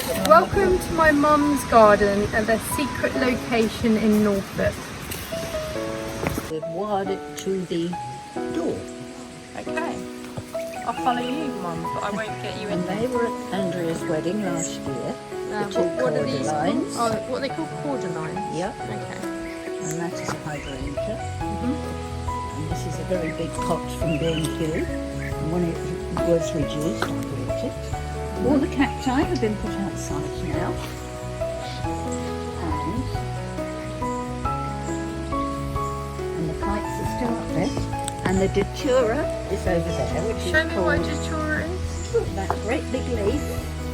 Welcome to my mum's garden at their secret location in Norfolk. We've wired it to the door. Okay, I'll follow you, Mum, but I won't get you in And there. they were at Andrea's wedding last year. The two What are these called? cordelines. Oh, what are they called? Cordelines? Yep. Okay. And that is a hydrangea. And this is a very big pot from B&Q. And when it was reduced, I bought it. All the cacti have been put outside now. And the kites are still up there. And the datura is over there, which Show is me called... what datura is. That great big leaf,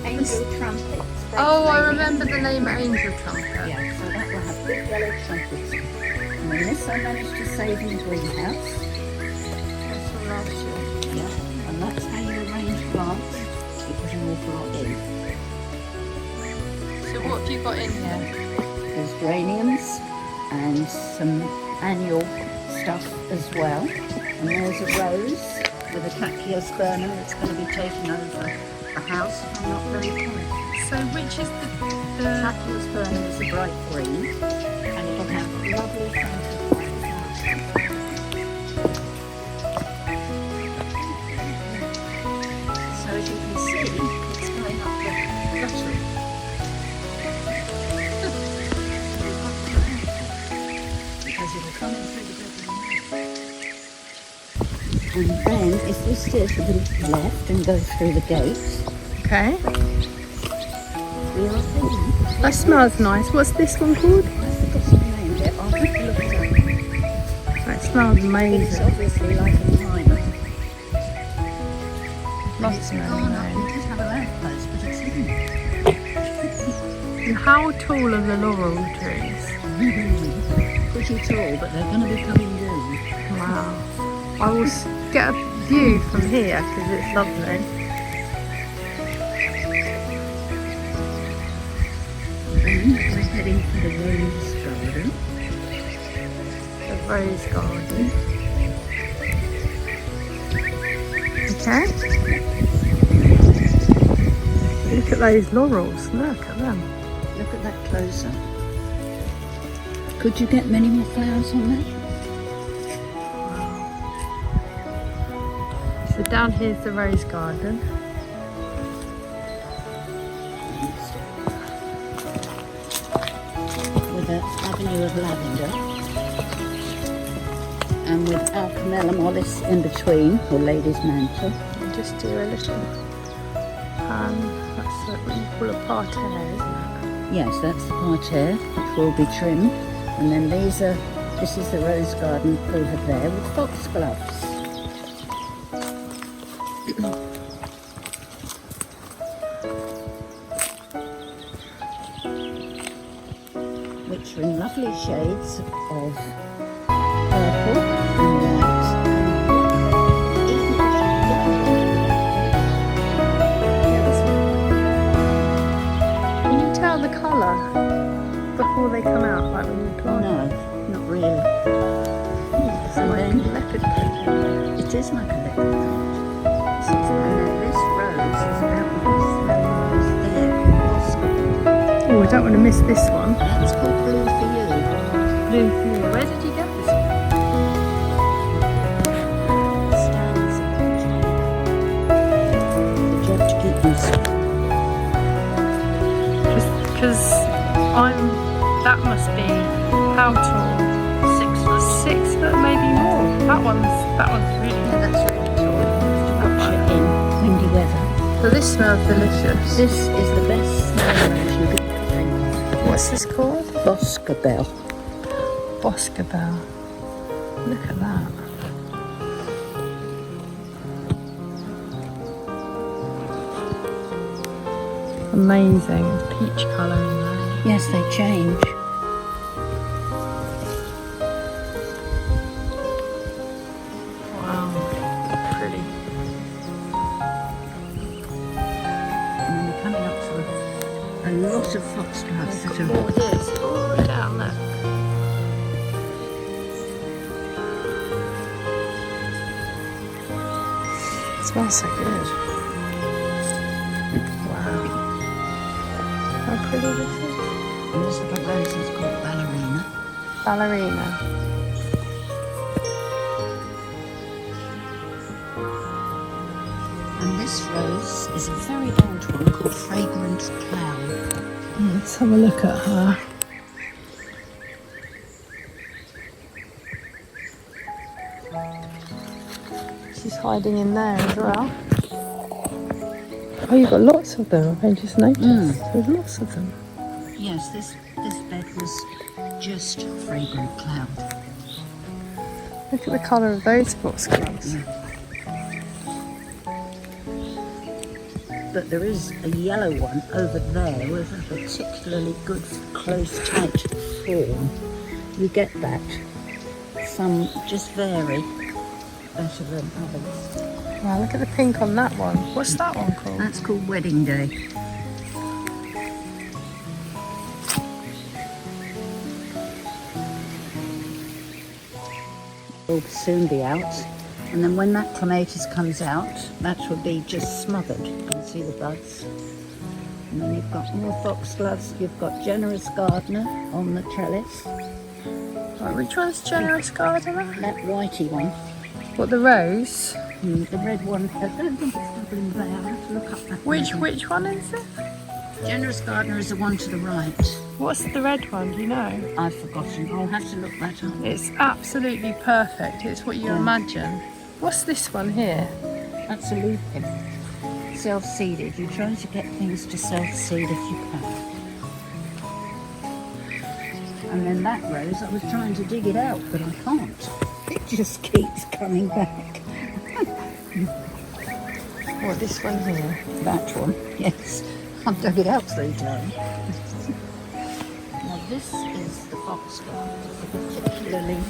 angel trumpet. Oh, I remember the name Angel Trumpet. Yeah, so that will have big yellow trumpets. And then this I managed to save in the greenhouse. That's from last year. Yeah, and that's how you arrange plants. You put an awful lot in. So what have you got in here? There's geraniums and some annual stuff as well. And there's a rose with a Cactiospermum that's going to be taken over the house if I'm not very careful. So which is the Cactiospermum is a bright green and it'll have lovely scented flowers. So as you can see, it's going up the guttering. Because it'll come in through the bedroom. And then if we steer to the left and go through the gate, Okay. we are in. That smells nice. What's this one called? I forgot the name yet. I'll have to look it up. That smells But it's amazing. obviously like a lime. Lots of gone up. them. We did have a lamppost, but it's hidden. And how tall are the laurel trees? Pretty tall, but they're going to be coming down. Wow. I will get a view from here because it's lovely. Then we're heading for the rose garden. The rose garden. Okay. Look at those laurels. Look at them. Look at that closer. Could you get many more flowers on there? So down here's the rose garden. With an avenue of lavender. And with Alchemella mollis in between, or lady's mantle. And just do a little, that's what you call a parterre, isn't it? Yes, that's the parterre, which will be trimmed. And then this is the rose garden over there with foxgloves. Which are in lovely shades of purple and white and even Can you tell the colour before they come out, like when you plant? no, not really. It's like leopard print. It is like a leopard print. And then this rose is about this there, called Oh, I don't want to miss this one. That's called Blue for You. Blue for you. Where did you get this one? Stands at the top. Would you have to keep this? Because that must be how tall? 6 foot, maybe more. That one's really Yeah, that's really tall. Watch it in windy weather. So this smells delicious. This is the best smell rose you could drink of. What's this called? Boscobel. Boscobel. Look at that. Amazing. It's peach colour in there. Yes, they change. Wow. Pretty. And then we're coming up to a lot of foxgloves that are... Oh, it is. All down there. It smells so good. Wow. pretty this is. And this little rose is called Ballerina. Ballerina. And this rose is a very old one called Fragrant Cloud. Let's have a look at her. She's hiding in there as well. Oh, you've got lots of them. I just noticed. There's lots of them. Yes, this bed was just Fragrant Cloud. Look at the colour of those foxgloves. But there is a yellow one over there with a particularly good close tight form. You get that. Some just vary better than others. Wow, look at the pink on that one. What's that one called? That's called Wedding Day. Will soon be out, and then when that clematis comes out, that will be just smothered. You can see the buds. And then you've got more foxgloves. You've got Generous Gardener on the trellis. Right, which one's Generous Gardener? That whitey one. What, the rose? The red one. I don't think it's doubling there. I have to look up that Which one is it? Generous Gardener is the one to the right. What's the red one, do you know? I've forgotten. I'll have to look that up. It's absolutely perfect. It's what you imagine. What's this one here? That's a lupin. Self-seeded. You're trying to get things to self-seed if you can. And then that rose, I was trying to dig it out, but I can't. It just keeps coming back. What, this one here? That one, yes. I've dug it out 3 times. Now this is the foxglove, particularly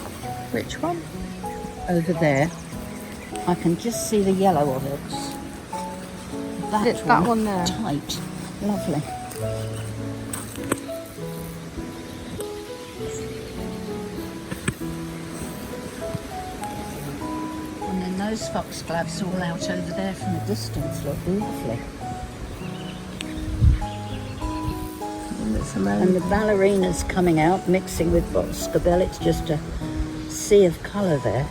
Which one? over there. I can just see the yellow of it. It's that one there. Tight. Lovely. And then those foxgloves all out over there from a distance look lovely. And the Ballerina's coming out, mixing with Boscobel. It's just a sea of colour there.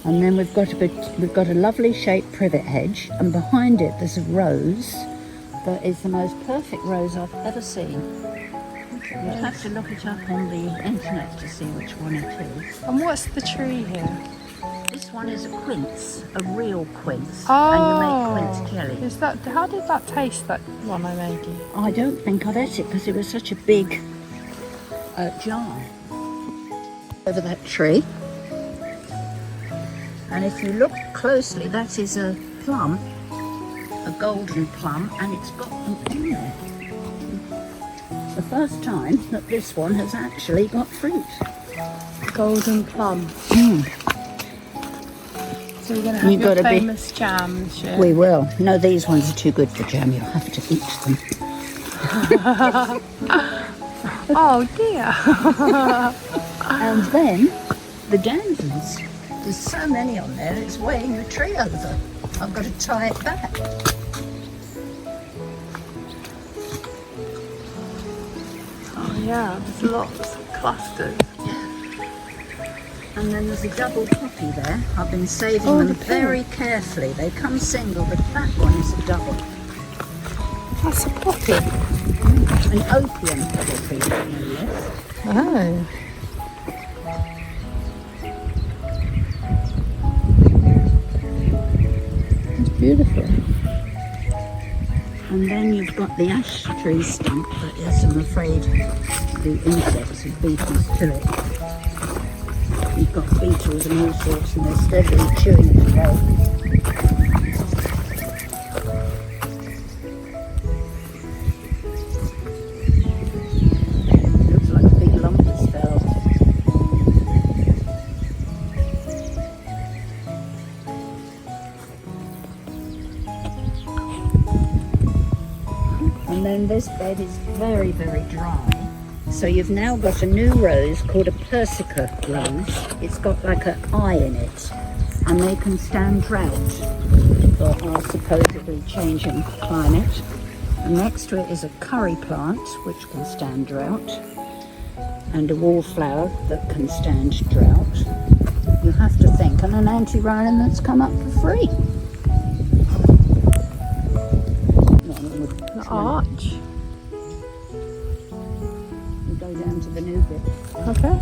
And then we've got a lovely shaped privet hedge, and behind it there's a rose that is the most perfect rose I've ever seen. You'd have to look it up on the internet to see which one it is. And what's the tree here? This one is a quince, a real quince, Oh, and you make quince jelly. Is that? How did that taste? That one I made you. I don't think I'd ate it because it was such a big jar. Over that tree. And if you look closely, that is a plum, a golden plum, and it's got them on there. The first time that this one has actually got fruit. Golden plum. So we're going to have your famous jam this year. We will. No, these ones are too good for jam. You'll have to eat them. Oh dear. And then the damsons. There's so many on there, it's weighing the tree over. I've got to tie it back. Oh yeah, there's lots of clusters. And then there's a double poppy there. I've been saving them very carefully. They come single, but that one is a double. That's a poppy. An opium poppy, no less. Oh. It's beautiful. And then you've got the ash tree stump, but yes, I'm afraid the insects have beaten to it. You've got beetles and all sorts, and they're steadily chewing it away. Looks like a big lump has fell. And then this bed is very, very dry. So you've now got a new rose called a Persica rose. It's got like an eye in it, and they can stand drought. for our supposedly changing climate. And next to it is a curry plant, which can stand drought, and a wallflower that can stand drought. You have to think, and an anti-rhino that's come up for free. The arch. We'll go down to the new bit. Okay.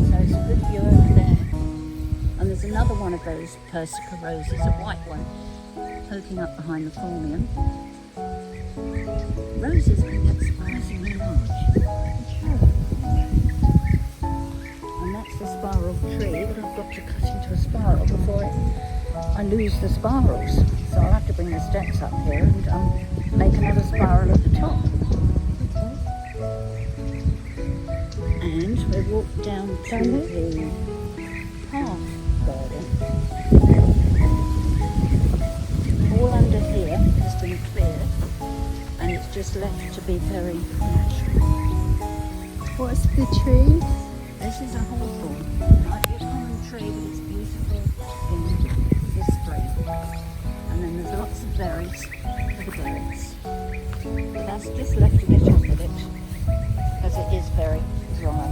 So it's a good view over there. And there's another one of those Persica roses, a white one, poking up behind the phormium. Roses can get surprisingly large. And that's the spiral tree, but I've got to cut into a spiral before I lose the spirals. So I'll have to bring the steps up here and make another spiral at the top. And we walk down to the path garden. All under here has been cleared, and it's just left to be very natural. What's the tree? This is a hawthorn. Might be a common tree, but it's beautiful in the spring. And then there's lots of berries for the birds. But that's just left to get on with it, because it is very dry.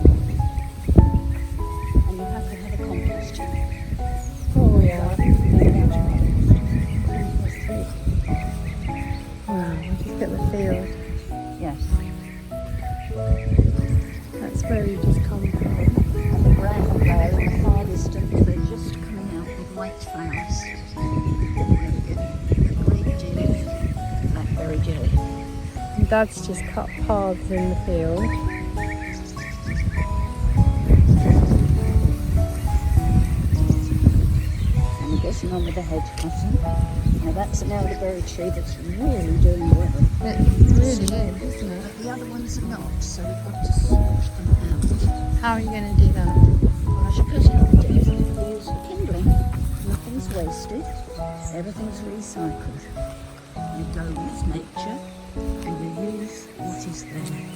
And you have to have a compost too. Oh yeah. Wow, we just get the field. Yes. That's where we just come from. And the brown there in the far distance, they're just coming out with white flowers. A great deal of blackberry jelly. And Dad's just cut paths in the field. And we're getting on with the hedge cutting. Now that's an elderberry tree that's really doing well. It really is, isn't it? But the other ones are not, so we've got to sort them out. How are you going to do that? Well, I should cut it off days and use for kindling. Nothing's wasted, everything's recycled. You go with nature and you use what is there.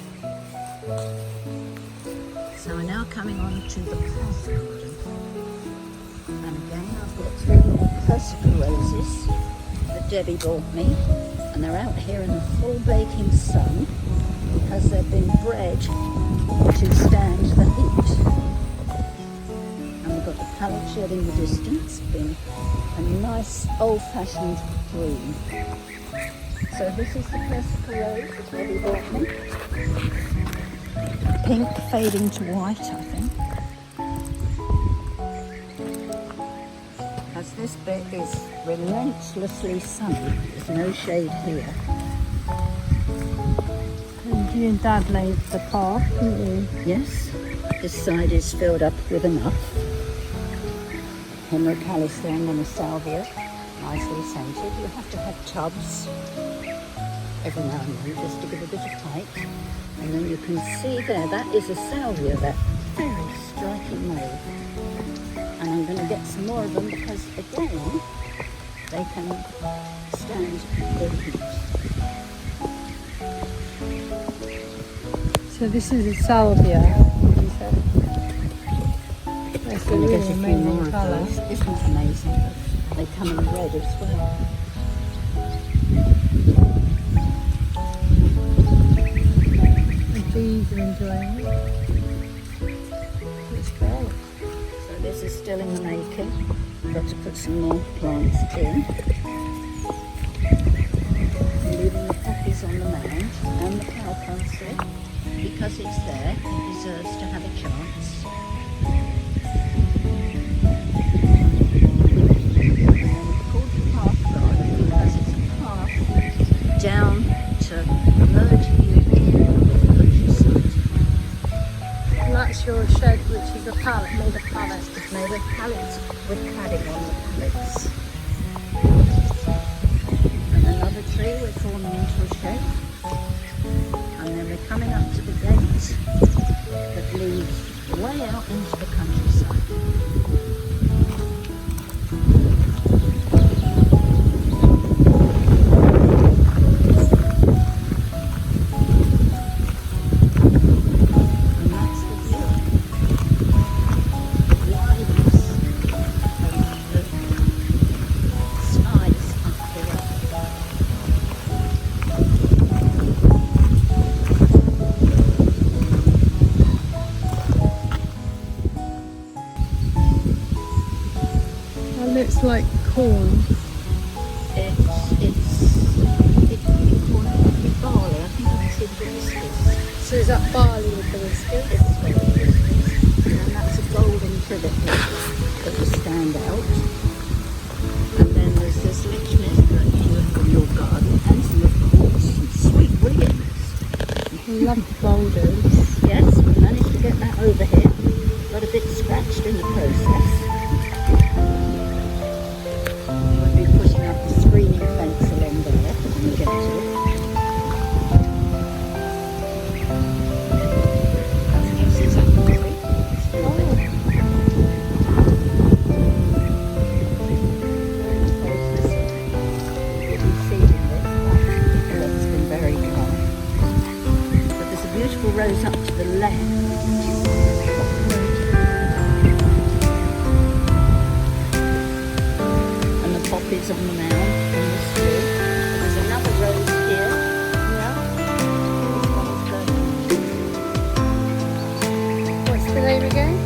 So we're now coming on to the path garden. And again, I've got 3 little Persica roses that Debbie bought me. And they're out here in the full baking sun because they've been bred to stand the heat. And we've got the pallet shed in the distance, being a nice old-fashioned green. So this is the Persica rose that Debbie bought me. Pink fading to white, I think. As this bit is relentlessly sunny, there's no shade here. And you and Dad laid the path, didn't you? Yes, this side is filled up with enough. Hemerocallis there and then a salvia, nicely scented. You have to have tubs every now and then just to give a bit of height. And then you can see there, that is a salvia, that very striking mauve. And I'm going to get some more of them because, again, they can stand the heat. So this is a salvia, you said? That's a I'm going to really get a few more amazing of colour. those. This one's amazing. They come in red as well. The bees are enjoying it. It's great. So this is still in the making. Got to put some more plants in. I'm leaving the poppies on the mound and the cowpansy because it's there. It deserves to have a chance. Called the path garden because it's a path down to merge you in with the countryside. And that's your shed, which is a pallet, made of pallets. It's made of pallets with cladding on the pallets. And another tree we're forming into a shed. And then we're coming up to the gate that leads way out into the countryside. looks like corn. It's corn, barley. I think I can see the whiskers. So is that barley with the whiskers? And that's a golden trivet that will stand out. And then there's this lichens from your garden and some of course some sweet williams. I love the boulders. Yes, we managed to get that over here. Got a bit scratched in the process. We'll be putting up the screening fence along there when we get to it. That's exactly right. It's still there. You can see in this because it's been very dry. But there's a beautiful rose up to the left. Poppies on the mound on the street. There's another rose here. Yeah. What's the name again?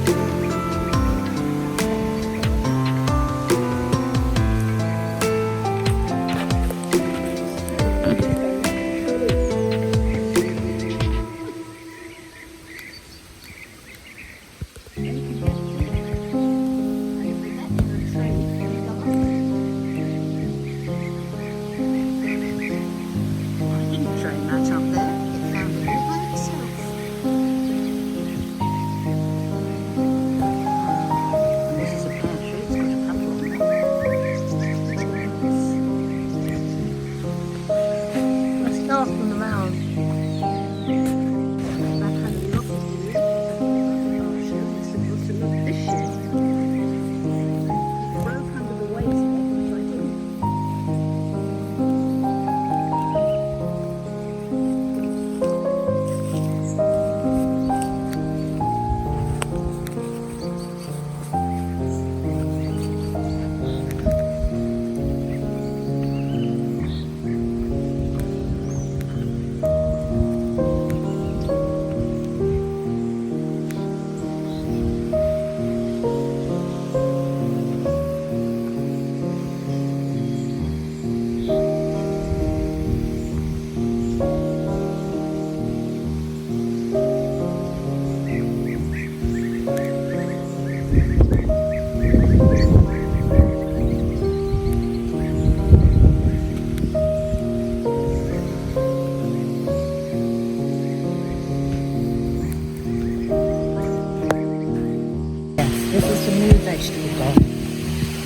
Vegetable garden.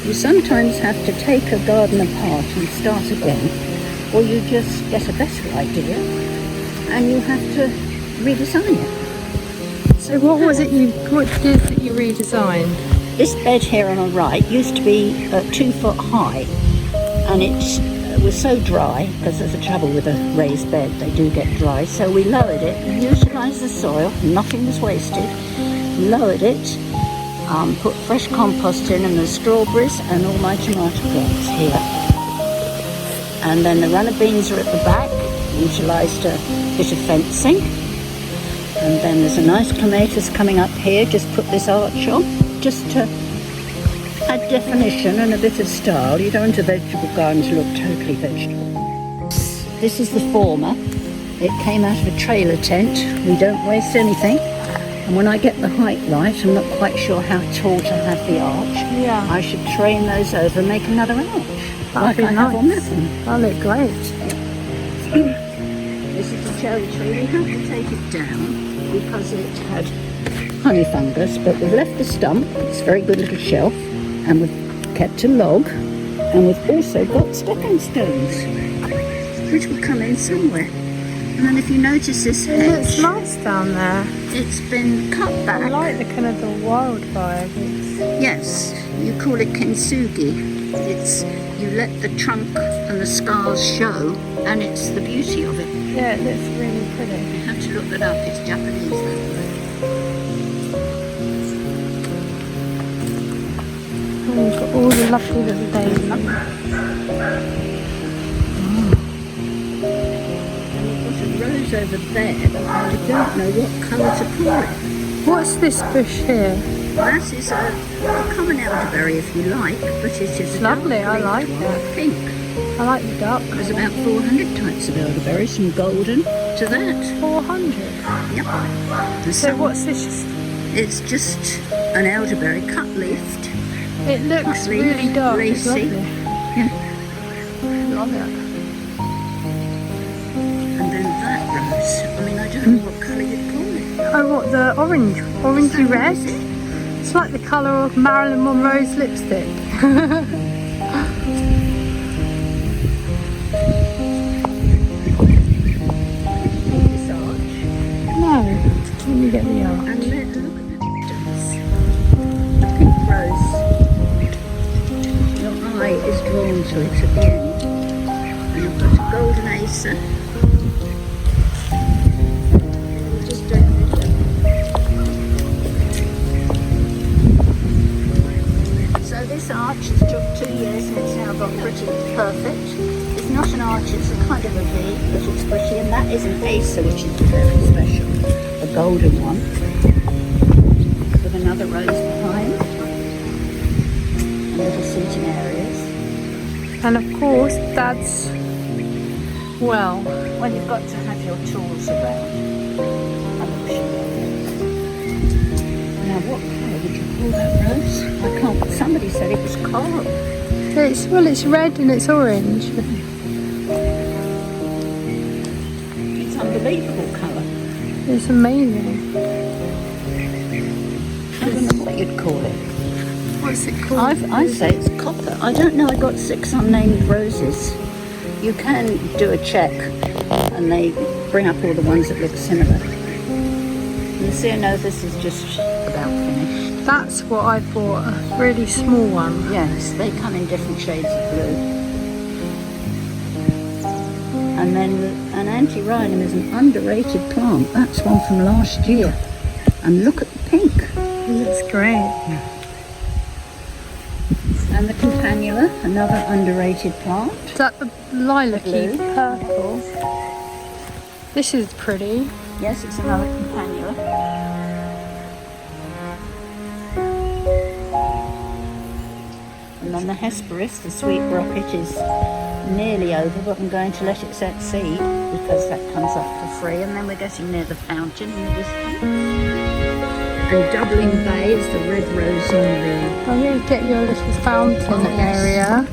You sometimes have to take a garden apart and start again, or you just get a better idea and you have to redesign it. So what was it what did that you redesigned? This bed here on the right used to be 2 foot high, and it was so dry, because there's a trouble with a raised bed, they do get dry, so we lowered it, utilised the soil, nothing was wasted, lowered it, put fresh compost in and the strawberries and all my tomato plants here. And then the runner beans are at the back, utilised a bit of fencing. And then there's a nice clematis coming up here, just put this arch on, just to add definition and a bit of style. You don't want a vegetable garden to look totally vegetable. This is the former. It came out of a trailer tent. We don't waste anything. And when I get the height right, I'm not quite sure how tall to have the arch. Yeah. I should train those over and make another arch. That'd be I have on nice. that one. That'll look great. This is the cherry tree. We had to take it down because it had honey fungus, but we've left the stump. It's a very good little shelf, and we've kept a log, and we've also got stepping stones, which will come in somewhere. And then if you notice this It hedge, looks nice down there. it's been cut back. I like the kind of the wildfire. Yes, you call it kintsugi. It's, you let the trunk and the scars show, and it's the beauty of it. Yeah, it looks really pretty. You have to look that up. It's Japanese though. Oh, we've got all the lovely little daisies. Rose over there, but I don't know what colour to call it. What's this bush here? That is a common elderberry if you like, but it is a Lovely, dark I green like to a it. pink. I like the dark. There's about 400 types of elderberries, from golden to that. 400. Yep. And So what's this? it's just an elderberry cut leafed. It looks Cut leaf, really dark. It's lacy. lovely. Yeah. Love it. And then that rose. I mean, I don't know what colour you'd call it. Oh, what, the orange? Orangey red? It's like the colour of Marilyn Monroe's lipstick. This arch. No. Let me get the arch. And then look at the pink rose. Your eye is drawn to it at the end. And I've got a golden acer. We'll just do it. So this arch has took 2 years and it's now got pretty perfect. It's not an arch, it's a kind of a V, but it's pretty. And that is an acer, which is very special. A golden one. With another rose behind. And little seating areas. And of course, that's, well, Well, you've got to have your tools around. Now, what colour would you call that rose? I can't. Somebody said it was coral. it's red and it's orange. It's unbelievable colour. It's amazing. I don't know what you'd call it. What's it called? I say it's copper. I don't know. I got 6 unnamed roses. You can do a check, and they bring up all the ones that look similar. You see, I know this is just about finished. That's what I bought, a really small one. Yes, they come in different shades of blue. And then an antirrhinum is an underrated plant. That's one from last year. And look at the pink. It's great. And the campanula, another underrated plant. Is that the lilac-y Blue. purple? This is pretty. Yes, it's another campanula. And then the Hesperus, the sweet rocket, is nearly over, but I'm going to let it set seed because that comes up for free. And then we're getting near the fountain in the distance. And Doubling Bay is the red rose on the... I'm going to get your little fountain area.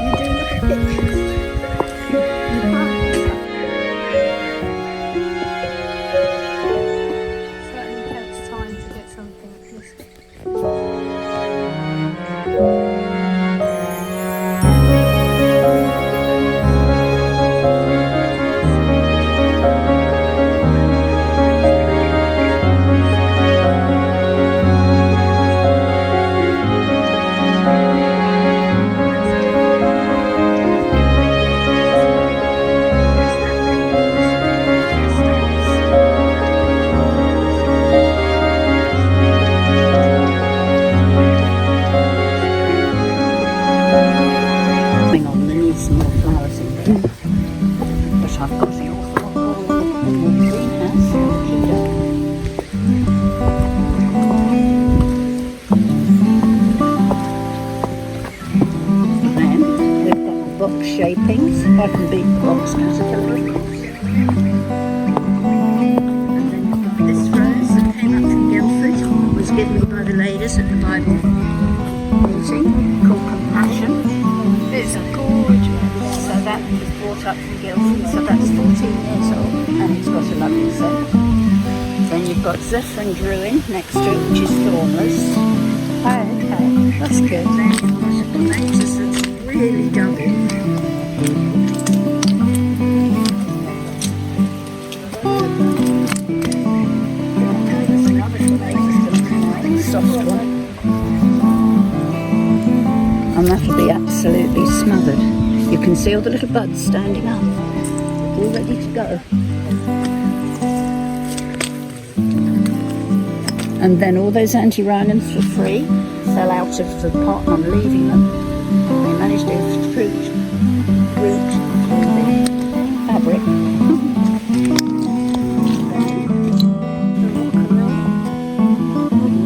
You do look at pictures. Certainly takes time to get something this. Hang on, there needs some more flowers in there. But I've got an awful lot more in the greenhouse. Then we've got the box shapings. If I can beat the box caterpillar. And then you've got this rose that came up from Guildford. It was given me by the ladies at the Bible meeting called Compassion. It's gorgeous. So that was brought up from Guildford, so that's 14 years old, and it's got a lovely scent. Then you've got Zephyr and Druin next to it, which is thornless. Oh, okay. That's good. Then you've got a clematis that's really double. There's another clematis that's a soft one. And that'll be absolutely smothered. You can see all the little buds standing up, all ready to go. And then all those antirrhinums for free, fell out of the pot and I'm leaving them. They managed to fruit, fabric.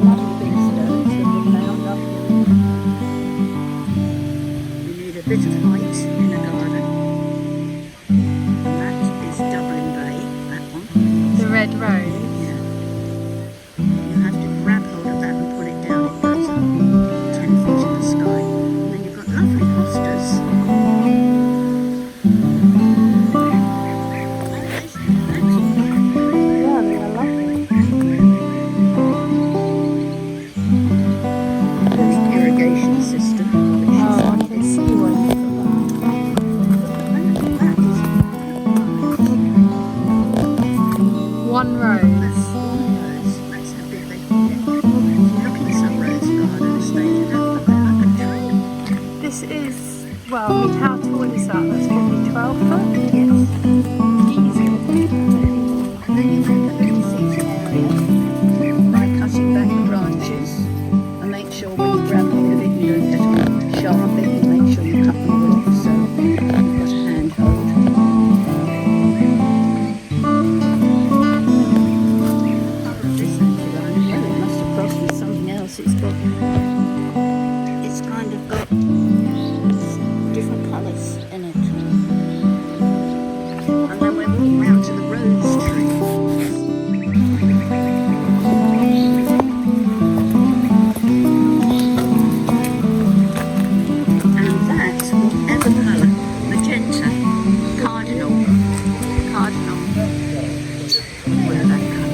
Lovely big stone. red rose. You have to grab hold of that and pull it down. It goes up 10 feet in the sky. And then you've got lovely hostas. Yeah, they are lovely. There's the irrigation system, which Oh, I is can see where you one rose. That's how big they can get. If you look in some rose gardens, they can have them like a tree. This is, well, I mean, how tall is that? That's probably 12 foot. Yes. Easy. And then you make a little seating area by cutting back the branches and make sure when you grab hold of it you don't get on the sharp bit, you make sure you cut them all off so you've got a handhold. It's kind of got different colours in it. And then we're walking round to the rose tree. And that's whatever colour, magenta, cardinal, whatever that colour.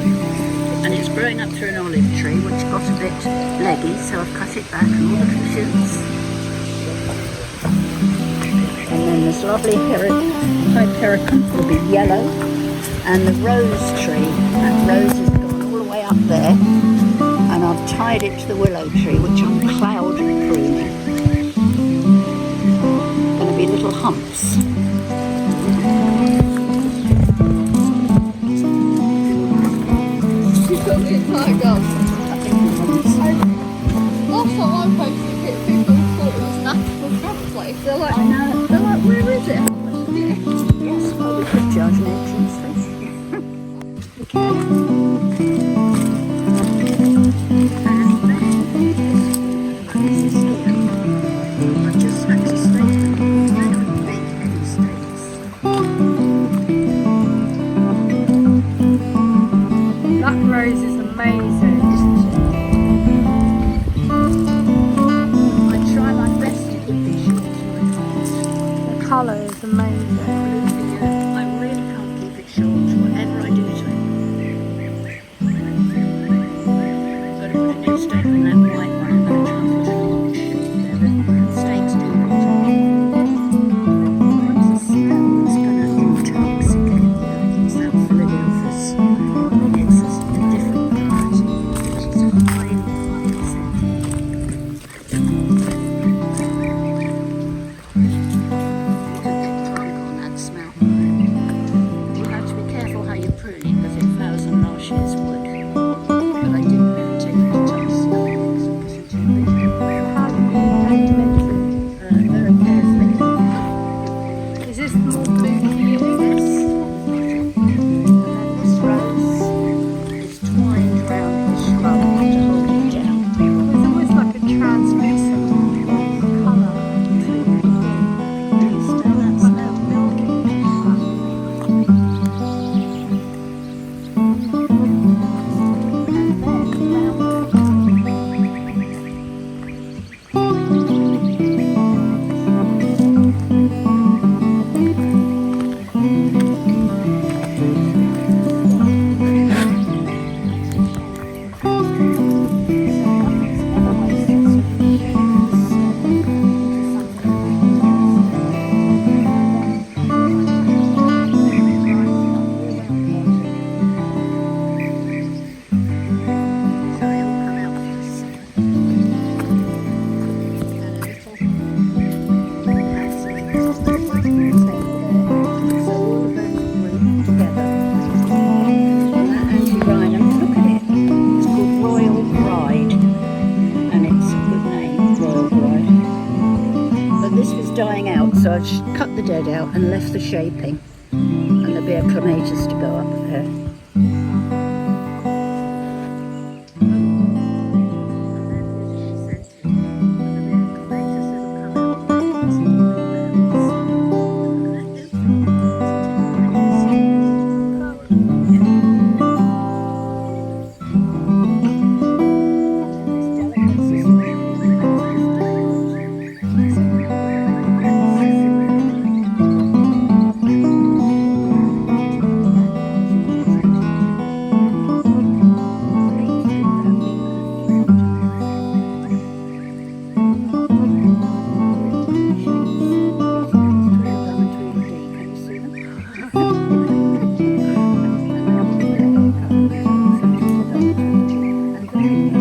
And it's growing up through an olive tree which got a bit leggy, so I've cut it back and all the shoots. And then this lovely hypericum will be yellow, and the rose tree, that rose is gone all the way up there, and I've tied it to the willow tree which I'm cloud pruning. Going to be little humps. You've got the entire garden. Last time I posted it, people thought it was National Trust Place. They're like, where is it? Yes, well, we could charge an entrance fee. I just had to state them. Very big, heavy stakes. That rose is amazing. I try my best to keep it short. The colour is amazing. I really can't keep it short, whatever I do to it. I've got to put a new stake on that white one. I'm going to try and put an arch there. The stakes do it. What's the smell that's going to intoxicate you? It's that Philadelphus. It's a different variety, which is highly scented. On that smell. You have to be careful how you prune it because it flowers on last year's wood. But I didn't really take it to taste it because it wasn't too big. How do you paint it? Very carefully. Is this more blue for you? Yes. And then this rose is twined around the shrub to hold it down. It's almost like a translucent colour. Do you smell that smell? Dying out, so I've cut the dead out and left the shaping, and there'll be a clematis to go up there. can